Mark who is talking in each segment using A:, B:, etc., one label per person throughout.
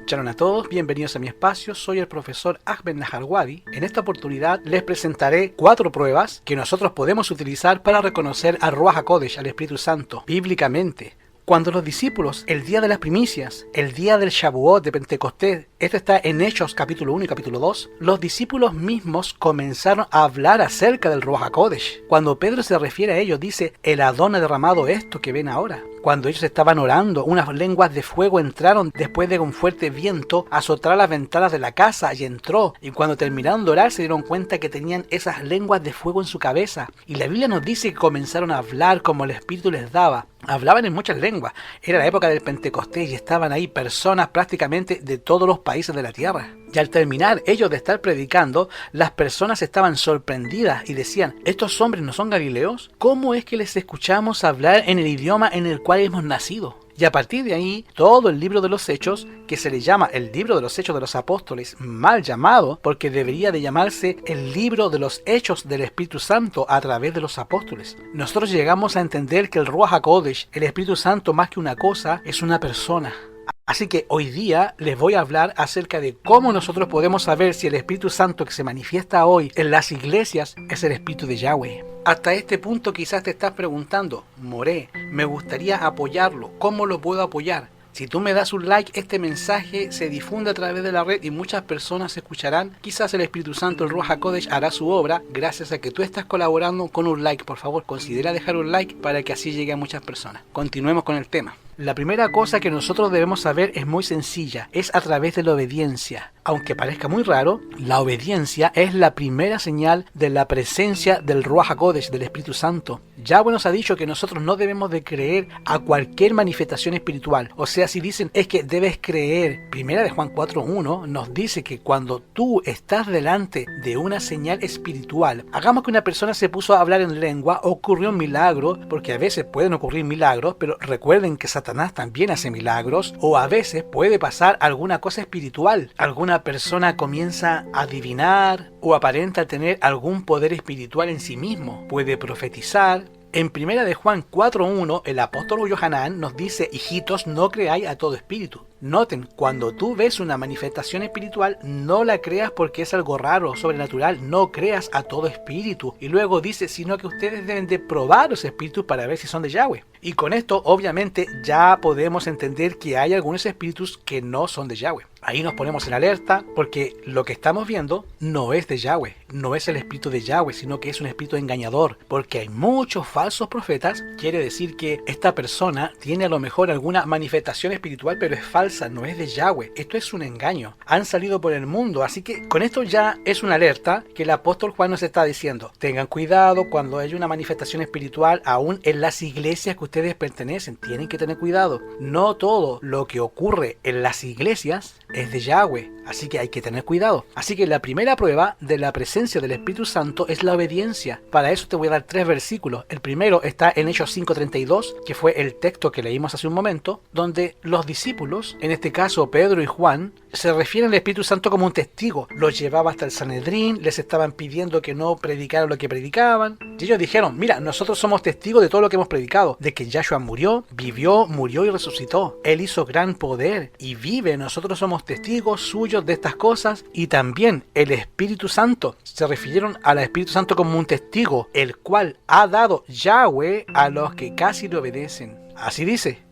A: Shalom a todos, bienvenidos a mi espacio, soy el profesor Ahmed Naharwadi. En esta oportunidad les presentaré 4 pruebas que nosotros podemos utilizar para reconocer al Ruach HaKodesh, al Espíritu Santo, bíblicamente. Cuando los discípulos, el día de las primicias, el día del Shavuot de Pentecostés, esto está en Hechos capítulo 1 y capítulo 2, los discípulos mismos comenzaron a hablar acerca del Ruach HaKodesh. Cuando Pedro se refiere a ellos, dice, el Adón ha derramado esto que ven ahora. Cuando ellos estaban orando, unas lenguas de fuego entraron después de un fuerte viento azotara las ventanas de la casa y entró. Y cuando terminaron de orar se dieron cuenta que tenían esas lenguas de fuego en su cabeza. Y la Biblia nos dice que comenzaron a hablar como el Espíritu les daba. Hablaban en muchas lenguas. Era la época del Pentecostés y estaban ahí personas prácticamente de todos los países de la tierra. Y al terminar ellos de estar predicando, las personas estaban sorprendidas y decían, ¿estos hombres no son galileos? ¿Cómo es que les escuchamos hablar en el idioma en el cual hemos nacido? Y a partir de ahí, todo el libro de los Hechos, que se le llama el libro de los Hechos de los Apóstoles, mal llamado, porque debería de llamarse el libro de los Hechos del Espíritu Santo a través de los Apóstoles. Nosotros llegamos a entender que el Ruach HaKodesh, el Espíritu Santo más que una cosa, es una persona. Así que hoy día les voy a hablar acerca de cómo nosotros podemos saber si el Espíritu Santo que se manifiesta hoy en las iglesias es el Espíritu de Yahweh. Hasta este punto quizás te estás preguntando, Moré, me gustaría apoyarlo, ¿cómo lo puedo apoyar? Si tú me das un like, este mensaje se difunde a través de la red y muchas personas escucharán. Quizás el Espíritu Santo, el Ruach HaKodesh, hará su obra gracias a que tú estás colaborando con un like. Por favor, considera dejar un like para que así llegue a muchas personas. Continuemos con el tema. La primera cosa que nosotros debemos saber es muy sencilla, es a través de la obediencia. Aunque parezca muy raro, la obediencia es la primera señal de la presencia del Ruach HaKodesh, del Espíritu Santo. Yahweh nos ha dicho que nosotros no debemos de creer a cualquier manifestación espiritual. O sea, si dicen es que debes creer, primera de Juan 4.1 nos dice que cuando tú estás delante de una señal espiritual, hagamos que una persona se puso a hablar en lengua, ocurrió un milagro, porque a veces pueden ocurrir milagros, pero recuerden que Satanás también hace milagros, o a veces puede pasar alguna cosa espiritual. Alguna persona comienza a adivinar o aparenta tener algún poder espiritual en sí mismo. Puede profetizar. En primera de Juan 4.1, el apóstol Yohanan nos dice, hijitos, no creáis a todo espíritu. Noten, cuando tú ves una manifestación espiritual, no la creas porque es algo raro, sobrenatural, no creas a todo espíritu. Y luego dice, sino que ustedes deben de probar los espíritus para ver si son de Yahweh. Y con esto, obviamente, ya podemos entender que hay algunos espíritus que no son de Yahweh. Ahí nos ponemos en alerta porque lo que estamos viendo no es de Yahweh, no es el espíritu de Yahweh, sino que es un espíritu engañador. Porque hay muchos falsos profetas, quiere decir que esta persona tiene a lo mejor alguna manifestación espiritual, pero es falsa, no es de Yahweh. Esto es un engaño. Han salido por el mundo, así que con esto ya es una alerta que el apóstol Juan nos está diciendo. Tengan cuidado cuando hay una manifestación espiritual, aún en las iglesias que ustedes pertenecen. Tienen que tener cuidado. No todo lo que ocurre en las iglesias es de Yahweh, así que hay que tener cuidado. Así que la primera prueba de la presencia del Espíritu Santo es la obediencia. Para eso te voy a dar 3 versículos. El primero está en Hechos 5.32, que fue el texto que leímos hace un momento, donde los discípulos, en este caso Pedro y Juan, se refieren al Espíritu Santo como un testigo. Los llevaba hasta el Sanedrín, les estaban pidiendo que no predicaran lo que predicaban. Y ellos dijeron, mira, nosotros somos testigos de todo lo que hemos predicado, de que Yahshua murió, vivió, murió y resucitó. Él hizo gran poder y vive. Nosotros somos testigos suyos de estas cosas. Y también el Espíritu Santo. Se refirieron al Espíritu Santo como un testigo, el cual ha dado Yahweh a los que casi le obedecen. Así dice.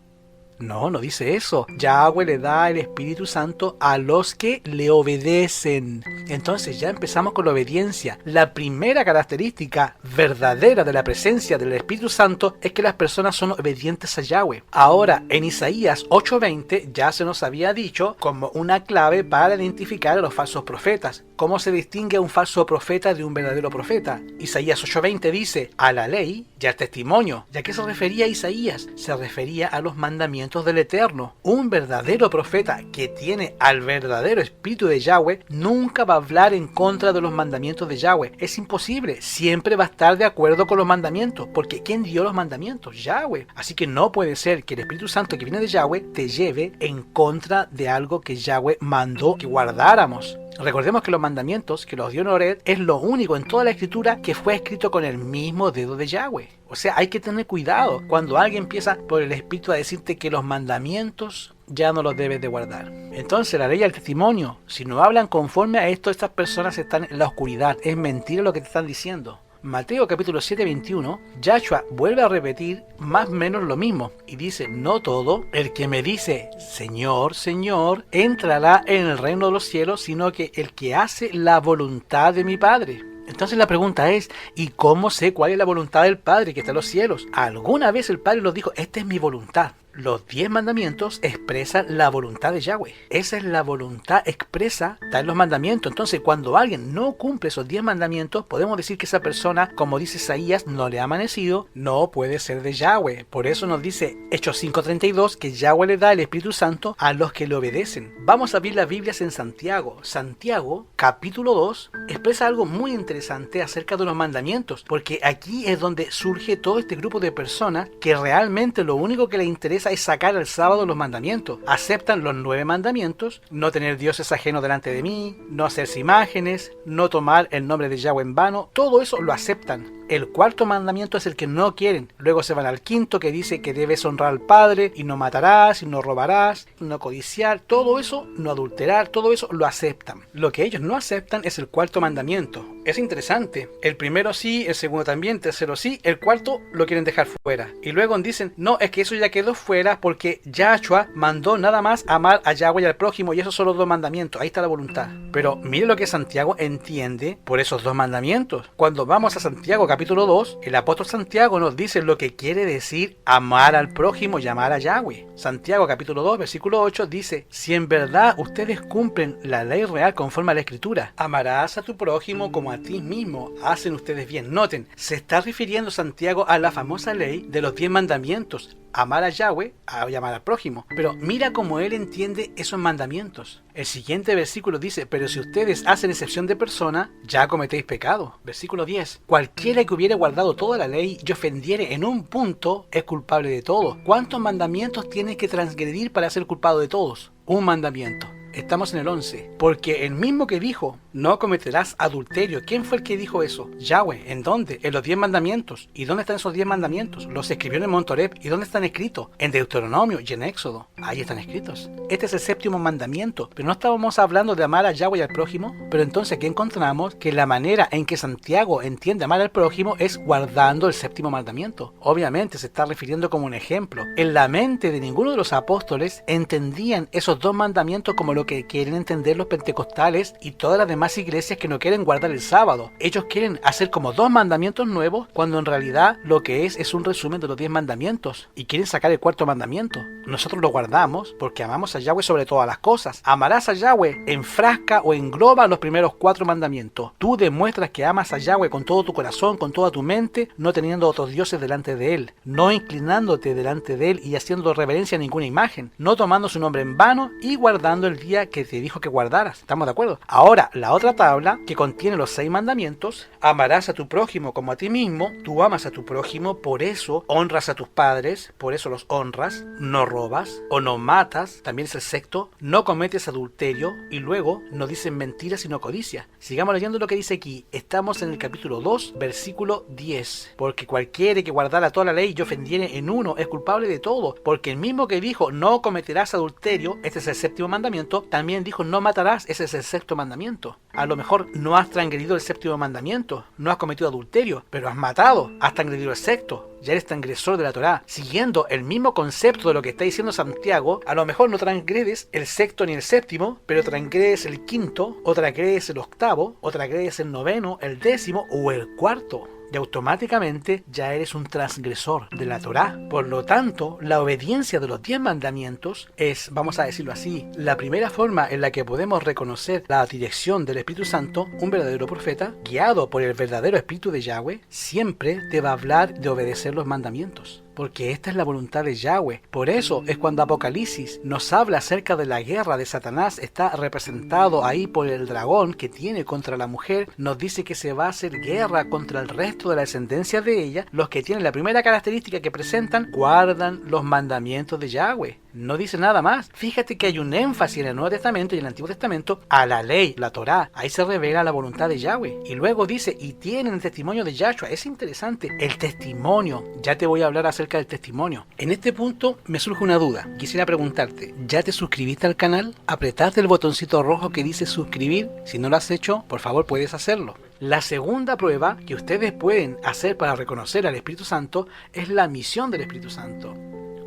A: No, no dice eso. Yahweh le da el Espíritu Santo a los que le obedecen. Entonces ya empezamos con la obediencia. La primera característica verdadera de la presencia del Espíritu Santo es que las personas son obedientes a Yahweh. Ahora, en Isaías 8.20 ya se nos había dicho como una clave para identificar a los falsos profetas. ¿Cómo se distingue un falso profeta de un verdadero profeta? Isaías 8.20 dice, a la ley y al testimonio. ¿Y a qué se refería Isaías? Se refería a los mandamientos del Eterno. Un verdadero profeta que tiene al verdadero Espíritu de Yahweh nunca va a hablar en contra de los mandamientos de Yahweh. Es imposible. Siempre va a estar de acuerdo con los mandamientos. Porque ¿quién dio los mandamientos? Yahweh. Así que no puede ser que el Espíritu Santo que viene de Yahweh te lleve en contra de algo que Yahweh mandó que guardáramos. Recordemos que los mandamientos que los dio Nored es lo único en toda la escritura que fue escrito con el mismo dedo de Yahweh. O sea, hay que tener cuidado cuando alguien empieza por el Espíritu a decirte que los mandamientos ya no los debes de guardar. Entonces la ley y el testimonio, si no hablan conforme a esto, estas personas están en la oscuridad. Es mentira lo que te están diciendo. Mateo capítulo 7, 21, Yahshua vuelve a repetir más o menos lo mismo y dice: no todo el que me dice Señor, Señor, entrará en el reino de los cielos, sino que el que hace la voluntad de mi Padre. Entonces la pregunta es: ¿y cómo sé cuál es la voluntad del Padre que está en los cielos? ¿Alguna vez el Padre nos dijo: esta es mi voluntad? Los 10 mandamientos expresan la voluntad de Yahweh. Esa es la voluntad expresa, está en los mandamientos. Entonces, cuando alguien no cumple esos 10 mandamientos, podemos decir que esa persona, como dice Isaías, no le ha amanecido, no puede ser de Yahweh. Por eso nos dice Hechos 5:32 que Yahweh le da el Espíritu Santo a los que le obedecen. Vamos a abrir las Biblias en Santiago. Santiago, capítulo 2, expresa algo muy interesante acerca de los mandamientos, porque aquí es donde surge todo este grupo de personas que realmente lo único que les interesa es sacar el sábado los mandamientos. Aceptan los 9 mandamientos: no tener dioses ajenos delante de mí, no hacerse imágenes, no tomar el nombre de Yahweh en vano. Todo eso lo aceptan. El 4º mandamiento es el que no quieren. Luego se van al 5º, que dice que debes honrar al Padre, y no matarás, y no robarás, no codiciar. Todo eso, no adulterar, todo eso lo aceptan. Lo que ellos no aceptan es el 4º mandamiento. Es interesante. El primero sí, el segundo también, tercero sí, el 4º lo quieren dejar fuera. Y luego dicen: no, es que eso ya quedó fuera porque Yahshua mandó nada más amar a Yahweh y al prójimo, y esos son los 2 mandamientos. Ahí está la voluntad. Pero mire lo que Santiago entiende por esos 2 mandamientos. Cuando vamos a Santiago capítulo 2, el apóstol Santiago nos dice lo que quiere decir amar al prójimo y amar a Yahweh. Santiago capítulo 2, versículo 8 dice: si en verdad ustedes cumplen la ley real conforme a la escritura, amarás a tu prójimo como a ti mismo, hacen ustedes bien. Noten, se está refiriendo Santiago a la famosa ley de los 10 mandamientos: amar a Yahweh y amar al prójimo. Pero mira cómo él entiende esos mandamientos. El siguiente versículo dice: pero si ustedes hacen excepción de persona, ya cometéis pecado. Versículo 10: cualquiera que hubiere guardado toda la ley y ofendiere en un punto es culpable de todo. ¿Cuántos mandamientos tienes que transgredir para ser culpado de todos? Un mandamiento. Estamos en el 11. Porque el mismo que dijo: no cometerás adulterio. ¿Quién fue el que dijo eso? Yahweh. ¿En dónde? En los 10 mandamientos. ¿Y dónde están esos 10 mandamientos? Los escribió en el Monte Horeb. ¿Y dónde están escritos? En Deuteronomio y en Éxodo. Ahí están escritos. Este es el 7º mandamiento. Pero no estábamos hablando de amar a Yahweh y al prójimo. Pero entonces aquí encontramos que la manera en que Santiago entiende amar al prójimo es guardando el 7º mandamiento. Obviamente se está refiriendo como un ejemplo. En la mente de ninguno de los apóstoles entendían esos 2 mandamientos como lo que quieren entender los pentecostales y todas las demás iglesias que no quieren guardar el sábado. Ellos quieren hacer como 2 mandamientos nuevos, cuando en realidad lo que es un resumen de los 10 mandamientos, y quieren sacar el 4º mandamiento. Nosotros lo guardamos porque amamos a Yahweh sobre todas las cosas. Amarás a Yahweh enfrasca o engloba los primeros 4 mandamientos. Tú demuestras que amas a Yahweh con todo tu corazón, con toda tu mente, no teniendo otros dioses delante de él, no inclinándote delante de él y haciendo reverencia a ninguna imagen, no tomando su nombre en vano y guardando el día que te dijo que guardaras. ¿Estamos de acuerdo? Ahora, la otra tabla que contiene los 6 mandamientos: amarás a tu prójimo como a ti mismo. Tú amas a tu prójimo, por eso honras a tus padres, por eso los honras. No robas o no matas, también es el 6º. No cometes adulterio, y luego no dicen mentiras sino codicia. Sigamos leyendo lo que dice aquí. Estamos en el capítulo 2, versículo 10. Porque cualquiera que guardara toda la ley y ofendiere en uno es culpable de todo. Porque el mismo que dijo: no cometerás adulterio, este es el 7º mandamiento, también dijo: no matarás, ese es el 6º mandamiento. A lo mejor no has transgredido el 7º mandamiento, no has cometido adulterio, pero has matado, has transgredido el 6º. Ya eres transgresor de la Torá. Siguiendo el mismo concepto de lo que está diciendo Santiago, a lo mejor no transgredes el 6º ni el 7º, pero transgredes el 5º, o transgredes el 8º, o transgredes el 9º, el 10º o el 4º. Y automáticamente ya eres un transgresor de la Torá. Por lo tanto, la obediencia de los 10 mandamientos es, vamos a decirlo así, la primera forma en la que podemos reconocer la dirección del Espíritu Santo. Un verdadero profeta, guiado por el verdadero Espíritu de Yahweh, siempre te va a hablar de obedecer los mandamientos. Porque esta es la voluntad de Yahweh. Por eso es cuando Apocalipsis nos habla acerca de la guerra de Satanás, está representado ahí por el dragón que tiene contra la mujer. Nos dice que se va a hacer guerra contra el resto de la descendencia de ella. Los que tienen la primera característica que presentan, guardan los mandamientos de Yahweh. No dice nada más. Fíjate que hay un énfasis en el Nuevo Testamento y en el Antiguo Testamento a la ley, la Torá. Ahí se revela la voluntad de Yahweh. Y luego dice, y tienen el testimonio de Yahshua. Es interesante. El testimonio. Ya te voy a hablar acerca del testimonio. En este punto me surge una duda. Quisiera preguntarte, ¿ya te suscribiste al canal? Apretaste el botoncito rojo que dice suscribir. Si no lo has hecho, por favor puedes hacerlo. La segunda prueba que ustedes pueden hacer para reconocer al Espíritu Santo es la misión del Espíritu Santo.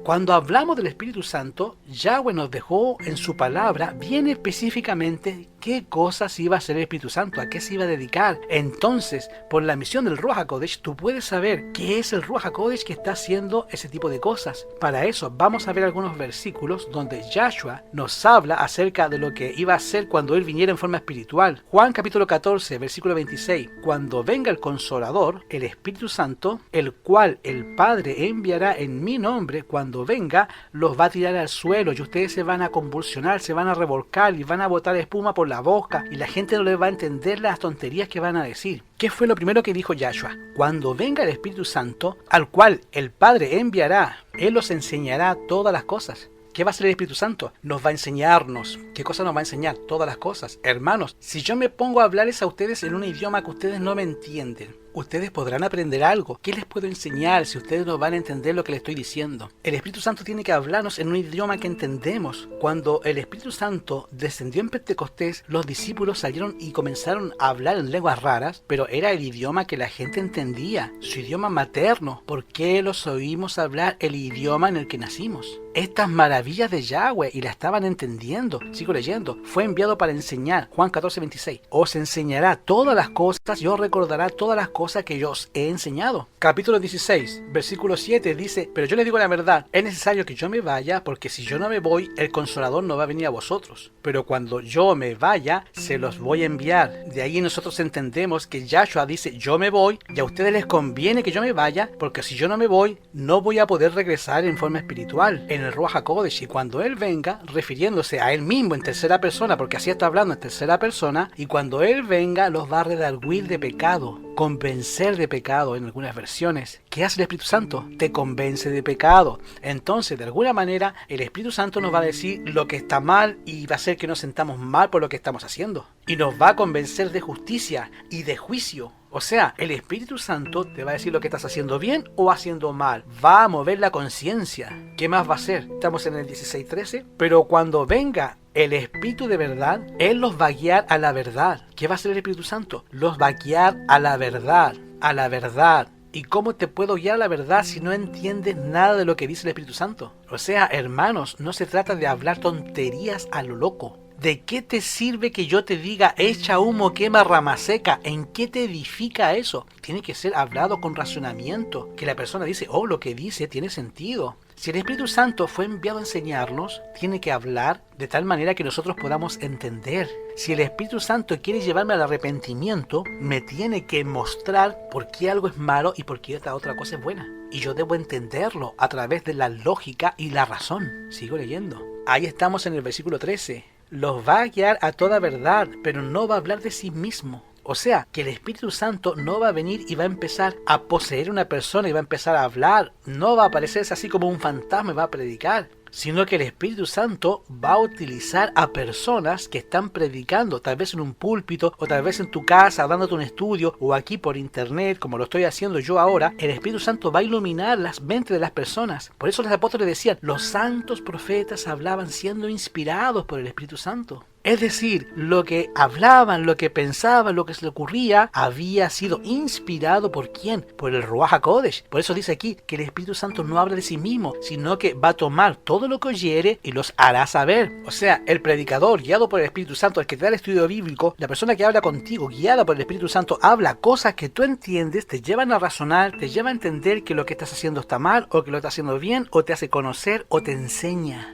A: Cuando hablamos del Espíritu Santo, Yahweh nos dejó en su palabra bien específicamente qué cosas iba a hacer el Espíritu Santo, a qué se iba a dedicar. Entonces, por la misión del Ruach HaKodesh, tú puedes saber qué es el Ruach HaKodesh que está haciendo ese tipo de cosas. Para eso, vamos a ver algunos versículos donde Yahshua nos habla acerca de lo que iba a hacer cuando Él viniera en forma espiritual. Juan capítulo 14, versículo 26. Cuando venga el Consolador, el Espíritu Santo, el cual el Padre enviará en mi nombre, cuando venga, los va a tirar al suelo y ustedes se van a convulsionar, se van a revolcar y van a botar espuma por la boca y la gente no les va a entender las tonterías que van a decir. ¿Qué fue lo primero que dijo Yahshua? Cuando venga el Espíritu Santo, al cual el Padre enviará, Él los enseñará todas las cosas. ¿Qué va a hacer el Espíritu Santo? Nos va a enseñarnos. ¿Qué cosa nos va a enseñar? Todas las cosas. Hermanos, si yo me pongo a hablarles a ustedes en un idioma que ustedes no me entienden, ustedes podrán aprender algo. ¿Qué les puedo enseñar si ustedes no van a entender lo que les estoy diciendo? El Espíritu Santo tiene que hablarnos en un idioma que entendemos. Cuando el Espíritu Santo descendió en Pentecostés, los discípulos salieron y comenzaron a hablar en lenguas raras, pero era el idioma que la gente entendía, su idioma materno. ¿Por qué los oímos hablar el idioma en el que nacimos? Estas maravillas de Yahweh y la estaban entendiendo. Sigo leyendo. Fue enviado para enseñar. Juan 14, 26. Os enseñará todas las cosas y os recordará todas las cosas que yo os he enseñado. Capítulo 16, versículo 7 dice, pero yo les digo la verdad, es necesario que yo me vaya, porque si yo no me voy, el Consolador no va a venir a vosotros. Pero cuando yo me vaya, se los voy a enviar. De ahí nosotros entendemos que Yahshua dice, yo me voy, y a ustedes les conviene que yo me vaya, porque si yo no me voy, no voy a poder regresar en forma espiritual, en el Ruach HaKodesh. Y cuando Él venga, refiriéndose a Él mismo en tercera persona, porque así está hablando en tercera persona, y cuando Él venga, los va a redarguir de pecado, convencer de pecado en algunas versiones. ¿Qué hace el Espíritu Santo? Te convence de pecado. Entonces, de alguna manera, el Espíritu Santo nos va a decir lo que está mal y va a hacer que nos sentamos mal por lo que estamos haciendo. Y nos va a convencer de justicia y de juicio. O sea, el Espíritu Santo te va a decir lo que estás haciendo bien o haciendo mal. Va a mover la conciencia. ¿Qué más va a hacer? Estamos en el 16:13. Pero cuando venga el Espíritu de verdad, Él los va a guiar a la verdad. ¿Qué va a hacer el Espíritu Santo? Los va a guiar a la verdad. A la verdad. ¿Y cómo te puedo guiar a la verdad si no entiendes nada de lo que dice el Espíritu Santo? O sea, hermanos, no se trata de hablar tonterías a lo loco. ¿De qué te sirve que yo te diga echa humo, quema rama seca? ¿En qué te edifica eso? Tiene que ser hablado con razonamiento. Que la persona dice, oh, lo que dice tiene sentido. Si el Espíritu Santo fue enviado a enseñarnos, tiene que hablar de tal manera que nosotros podamos entender. Si el Espíritu Santo quiere llevarme al arrepentimiento, me tiene que mostrar por qué algo es malo y por qué esta otra cosa es buena. Y yo debo entenderlo a través de la lógica y la razón. Sigo leyendo. Ahí estamos en el versículo 13. Los va a guiar a toda verdad, pero no va a hablar de sí mismo. O sea, que el Espíritu Santo no va a venir y va a empezar a poseer una persona y va a empezar a hablar. No va a aparecerse así como un fantasma y va a predicar. Sino que el Espíritu Santo va a utilizar a personas que están predicando, tal vez en un púlpito, o tal vez en tu casa, dándote un estudio, o aquí por internet, como lo estoy haciendo yo ahora. El Espíritu Santo va a iluminar las mentes de las personas. Por eso los apóstoles decían, los santos profetas hablaban siendo inspirados por el Espíritu Santo. Es decir, lo que hablaban, lo que pensaban, lo que se le ocurría, había sido inspirado ¿por quién? Por el Ruach HaKodesh. Por eso dice aquí que el Espíritu Santo no habla de sí mismo, sino que va a tomar todo lo que oyere y los hará saber. O sea, el predicador guiado por el Espíritu Santo, el que te da el estudio bíblico, la persona que habla contigo guiada por el Espíritu Santo, habla cosas que tú entiendes, te llevan a razonar, te llevan a entender que lo que estás haciendo está mal, o que lo estás haciendo bien, o te hace conocer, o te enseña.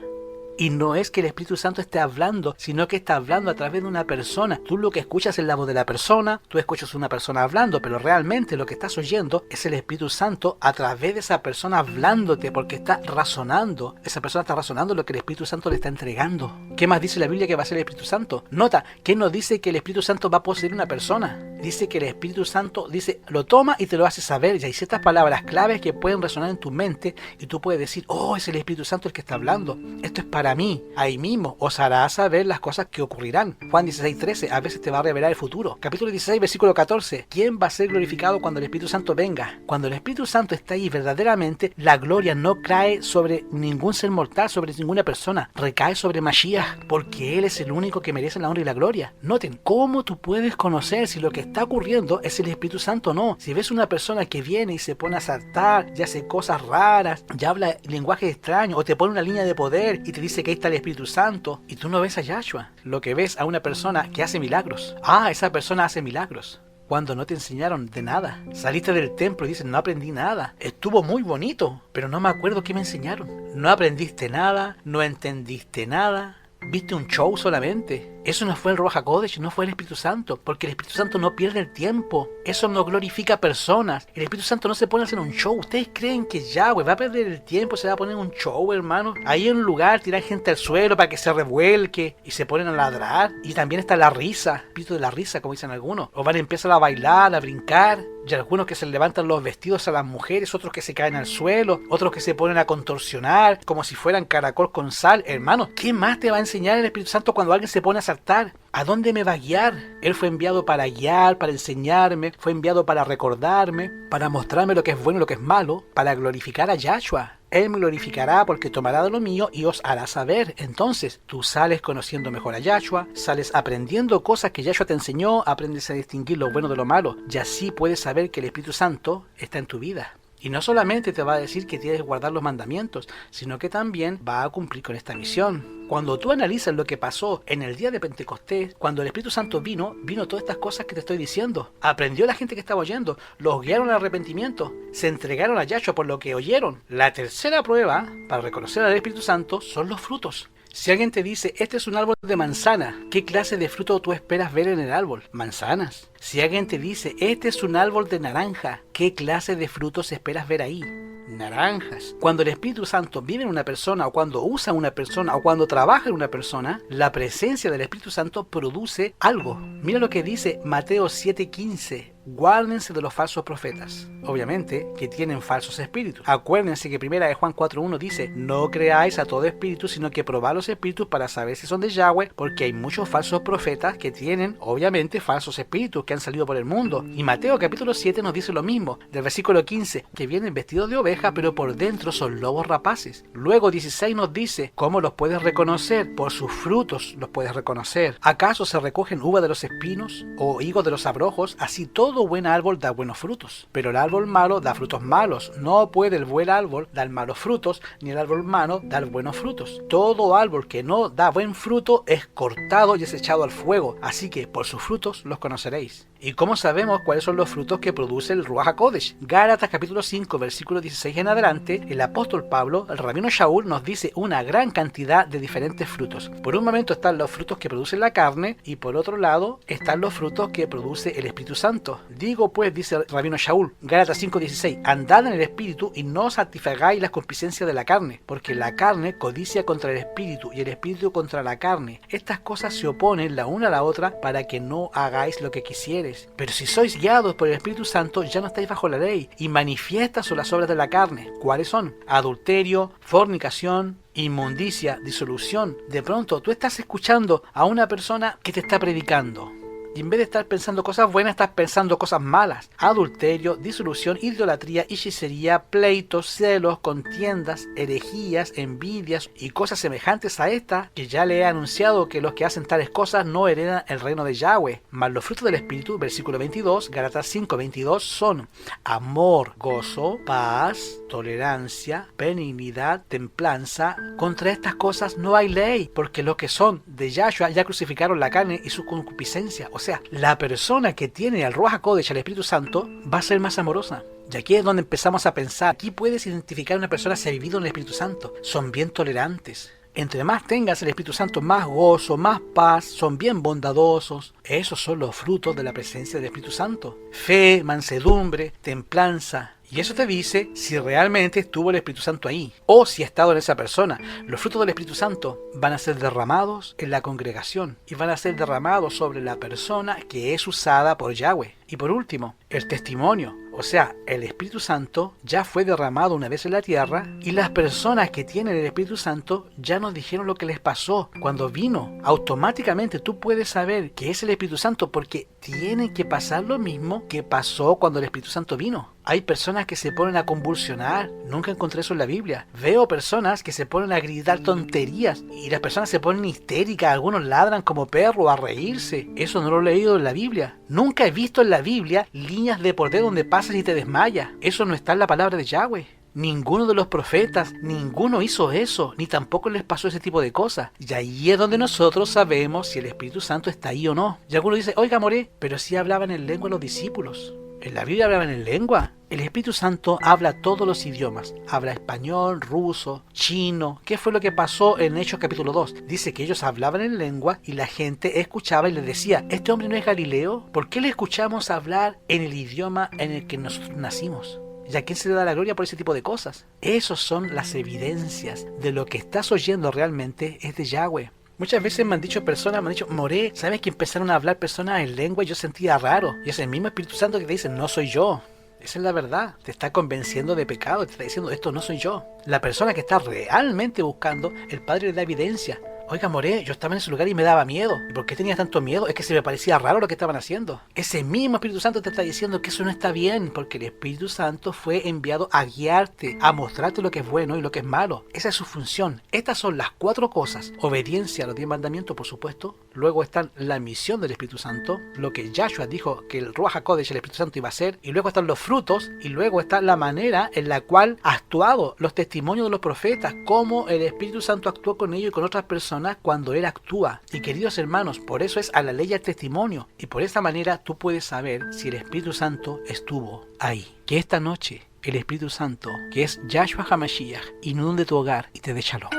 A: Y no es que el Espíritu Santo esté hablando, sino que está hablando a través de una persona. Tú lo que escuchas es la voz de la persona, tú escuchas a una persona hablando, pero realmente lo que estás oyendo es el Espíritu Santo a través de esa persona hablándote, porque está razonando. Esa persona está razonando lo que el Espíritu Santo le está entregando. ¿Qué más dice la Biblia que va a ser el Espíritu Santo? Nota, que no dice que el Espíritu Santo va a poseer una persona. Dice que el Espíritu Santo, lo toma y te lo hace saber. Y hay ciertas palabras claves que pueden resonar en tu mente y tú puedes decir, oh, es el Espíritu Santo el que está hablando. Esto es para mí. Ahí mismo os hará saber las cosas que ocurrirán. Juan 16:13, a veces te va a revelar el futuro. Capítulo 16, versículo 14. ¿Quién va a ser glorificado cuando el Espíritu Santo venga? Cuando el Espíritu Santo está ahí verdaderamente, la gloria no cae sobre ningún ser mortal, sobre ninguna persona. Recae sobre Mashiach, porque Él es el único que merece la honra y la gloria. Noten, ¿cómo tú puedes conocer si lo que está ocurriendo es el Espíritu Santo o no? Si ves una persona que viene y se pone a saltar, y hace cosas raras, ya habla lenguaje extraño, o te pone una línea de poder y te dice que ahí está el Espíritu Santo, y tú no ves a Yahshua, lo que ves a una persona que hace milagros. Ah, esa persona hace milagros. Cuando no te enseñaron de nada. Saliste del templo y dices, no aprendí nada. Estuvo muy bonito, pero no me acuerdo qué me enseñaron. No aprendiste nada, no entendiste nada. Viste un show solamente. Eso no fue el Ruach HaKodesh, no fue el Espíritu Santo, porque el Espíritu Santo no pierde el tiempo. Eso no glorifica personas. El Espíritu Santo no se pone a hacer un show. ¿Ustedes creen que Yahweh va a perder el tiempo? Se va a poner un show, hermano. Ahí en un lugar tiran gente al suelo para que se revuelque y se ponen a ladrar. Y también está la risa, el espíritu de la risa, como dicen algunos. O van a empezar a bailar, a brincar. Y algunos que se levantan los vestidos a las mujeres, otros que se caen al suelo, otros que se ponen a contorsionar como si fueran caracol con sal. Hermano, ¿qué más te va a enseñar el Espíritu Santo cuando alguien se pone a saltar? ¿A dónde me va a guiar? Él fue enviado para guiar, para enseñarme, fue enviado para recordarme, para mostrarme lo que es bueno y lo que es malo, para glorificar a Yahshua. Él me glorificará porque tomará de lo mío y os hará saber. Entonces, tú sales conociendo mejor a Yahshua, sales aprendiendo cosas que Yahshua te enseñó, aprendes a distinguir lo bueno de lo malo, y así puedes saber que el Espíritu Santo está en tu vida. Y no solamente te va a decir que tienes que guardar los mandamientos, sino que también va a cumplir con esta misión. Cuando tú analizas lo que pasó en el día de Pentecostés, cuando el Espíritu Santo vino todas estas cosas que te estoy diciendo. Aprendió la gente que estaba oyendo, los guiaron al arrepentimiento, se entregaron a Yahshua por lo que oyeron. La tercera prueba para reconocer al Espíritu Santo son los frutos. Si alguien te dice, este es un árbol de manzana, ¿qué clase de fruto tú esperas ver en el árbol? Manzanas. Si alguien te dice, este es un árbol de naranja, ¿qué clase de frutos esperas ver ahí? Naranjas. Cuando el Espíritu Santo vive en una persona, o cuando usa una persona, o cuando trabaja en una persona, la presencia del Espíritu Santo produce algo. Mira lo que dice Mateo 7:15. Guárdense de los falsos profetas, obviamente que tienen falsos espíritus. Acuérdense que primera de Juan 4:1 dice, no creáis a todo espíritu, sino que probad los espíritus para saber si son de Yahweh, porque hay muchos falsos profetas que tienen obviamente falsos espíritus que han salido por el mundo. Y Mateo capítulo 7 nos dice lo mismo, del versículo 15, que vienen vestidos de oveja, pero por dentro son lobos rapaces. Luego 16 nos dice, ¿cómo los puedes reconocer? Por sus frutos los puedes reconocer. ¿Acaso se recogen uvas de los espinos o higos de los abrojos? Así todo buen árbol da buenos frutos, pero el árbol malo da frutos malos. No puede el buen árbol dar malos frutos, ni el árbol malo dar buenos frutos. Todo árbol que no da buen fruto es cortado y es echado al fuego. Así que por sus frutos los conoceréis. ¿Y cómo sabemos cuáles son los frutos que produce el Ruach HaKodesh? Gálatas capítulo 5, versículo 16 en adelante, el apóstol Pablo, el rabino Shaul, nos dice una gran cantidad de diferentes frutos. Por un momento están los frutos que produce la carne, y por otro lado están los frutos que produce el Espíritu Santo. Digo pues, dice el rabino Shaul, Gálatas 5:16, andad en el Espíritu y no satisfagáis las concupiscencias de la carne, porque la carne codicia contra el Espíritu y el Espíritu contra la carne. Estas cosas se oponen la una a la otra para que no hagáis lo que quisieres. Pero si sois guiados por el Espíritu Santo, ya no estáis bajo la ley, y manifiestas son las obras de la carne. ¿Cuáles son? Adulterio, fornicación, inmundicia, disolución. De pronto tú estás escuchando a una persona que te está predicando, y en vez de estar pensando cosas buenas, estás pensando cosas malas. Adulterio, disolución, idolatría, hechicería, pleitos, celos, contiendas, herejías, envidias y cosas semejantes a estas, que ya le he anunciado que los que hacen tales cosas no heredan el reino de Yahweh. Mas los frutos del Espíritu, versículo 22, Gálatas 5:22, son amor, gozo, paz, tolerancia, benignidad, templanza. Contra estas cosas no hay ley, porque los que son de Yahshua ya crucificaron la carne y su concupiscencia. O sea, la persona que tiene al Ruach HaKodesh, al Espíritu Santo, va a ser más amorosa. Y aquí es donde empezamos a pensar. Aquí puedes identificar a una persona si ha vivido en el Espíritu Santo. Son bien tolerantes. Entre más tengas el Espíritu Santo, más gozo, más paz, son bien bondadosos. Esos son los frutos de la presencia del Espíritu Santo. Fe, mansedumbre, templanza. Y eso te dice si realmente estuvo el Espíritu Santo ahí, o si ha estado en esa persona. Los frutos del Espíritu Santo van a ser derramados en la congregación y van a ser derramados sobre la persona que es usada por Yahweh. Y por último, el testimonio. O sea, el Espíritu Santo ya fue derramado una vez en la tierra y las personas que tienen el Espíritu Santo ya nos dijeron lo que les pasó cuando vino. Automáticamente tú puedes saber que es el Espíritu Santo porque tiene que pasar lo mismo que pasó cuando el Espíritu Santo vino. Hay personas que se ponen a convulsionar. Nunca encontré eso en la Biblia. Veo personas que se ponen a gritar tonterías y las personas se ponen histéricas. Algunos ladran como perros a reírse. Eso no lo he leído en la Biblia. Nunca he visto en la Biblia líneas de por donde pasas y te desmayas. Eso no está en la palabra de Yahweh. Ninguno de los profetas, ninguno hizo eso, ni tampoco les pasó ese tipo de cosas. Y ahí es donde nosotros sabemos si el Espíritu Santo está ahí o no. Y alguno dice, oiga, Moré, pero sí hablaban en lengua los discípulos. En la Biblia hablaban en lengua. El Espíritu Santo habla todos los idiomas. Habla español, ruso, chino. ¿Qué fue lo que pasó en Hechos capítulo 2? Dice que ellos hablaban en lengua y la gente escuchaba y les decía, ¿este hombre no es Galileo? ¿Por qué le escuchamos hablar en el idioma en el que nosotros nacimos? ¿Y a quién se le da la gloria por ese tipo de cosas? Esas son las evidencias de lo que estás oyendo realmente es de Yahweh. Muchas veces me han dicho personas, me han dicho, Moré, ¿sabes que empezaron a hablar personas en lengua y yo sentía raro? Y es el mismo Espíritu Santo que te dice, no soy yo. Esa es la verdad. Te está convenciendo de pecado, te está diciendo, esto no soy yo. La persona que está realmente buscando, el Padre le da evidencia. Oiga, Moré, yo estaba en ese lugar y me daba miedo. ¿Y por qué tenía tanto miedo? Es que se me parecía raro lo que estaban haciendo. Ese mismo Espíritu Santo te está diciendo que eso no está bien, porque el Espíritu Santo fue enviado a guiarte, a mostrarte lo que es bueno y lo que es malo. Esa es su función. Estas son las 4 cosas. Obediencia a los 10 mandamientos, por supuesto. Luego está la misión del Espíritu Santo, lo que Yahshua dijo que el Ruach HaKodesh, el Espíritu Santo, iba a hacer. Y luego están los frutos, y luego está la manera en la cual ha actuado, los testimonios de los profetas, cómo el Espíritu Santo actuó con ellos y con otras personas cuando Él actúa. Y queridos hermanos, por eso es a la ley y al testimonio. Y por esa manera tú puedes saber si el Espíritu Santo estuvo ahí. Que esta noche el Espíritu Santo, que es Yahshua HaMashiach, inunde tu hogar y te dé shalom.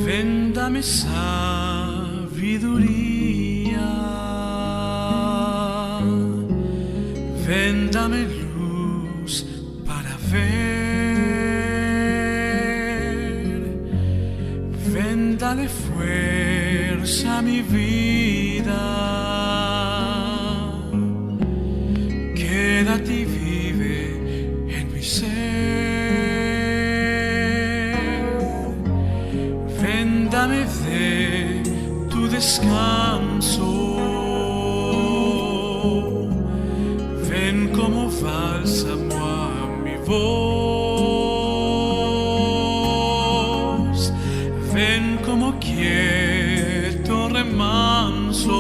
B: Ven, dame sabiduría, ven, dame luz para ver, ven, dale fuerza a mi vida, quédate y vive en mi ser. Dame de tu descanso, ven como bálsamo a mi voz, ven como quieto remanso,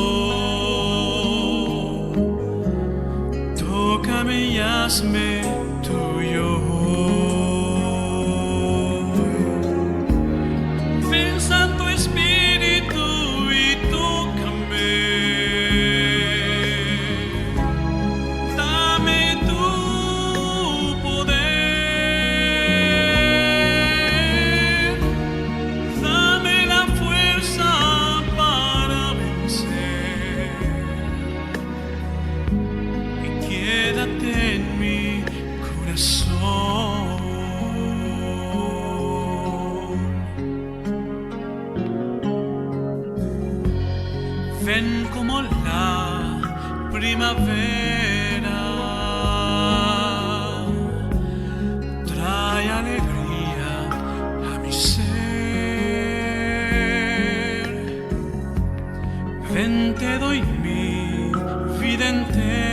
B: tócame y hazme tuyo. Santo Espíritu, y tócame, dame tu poder, dame la fuerza para vencer, y quédate en mi corazón. Ven como la primavera, trae alegría a mi ser. Ven, te doy mi vida entera.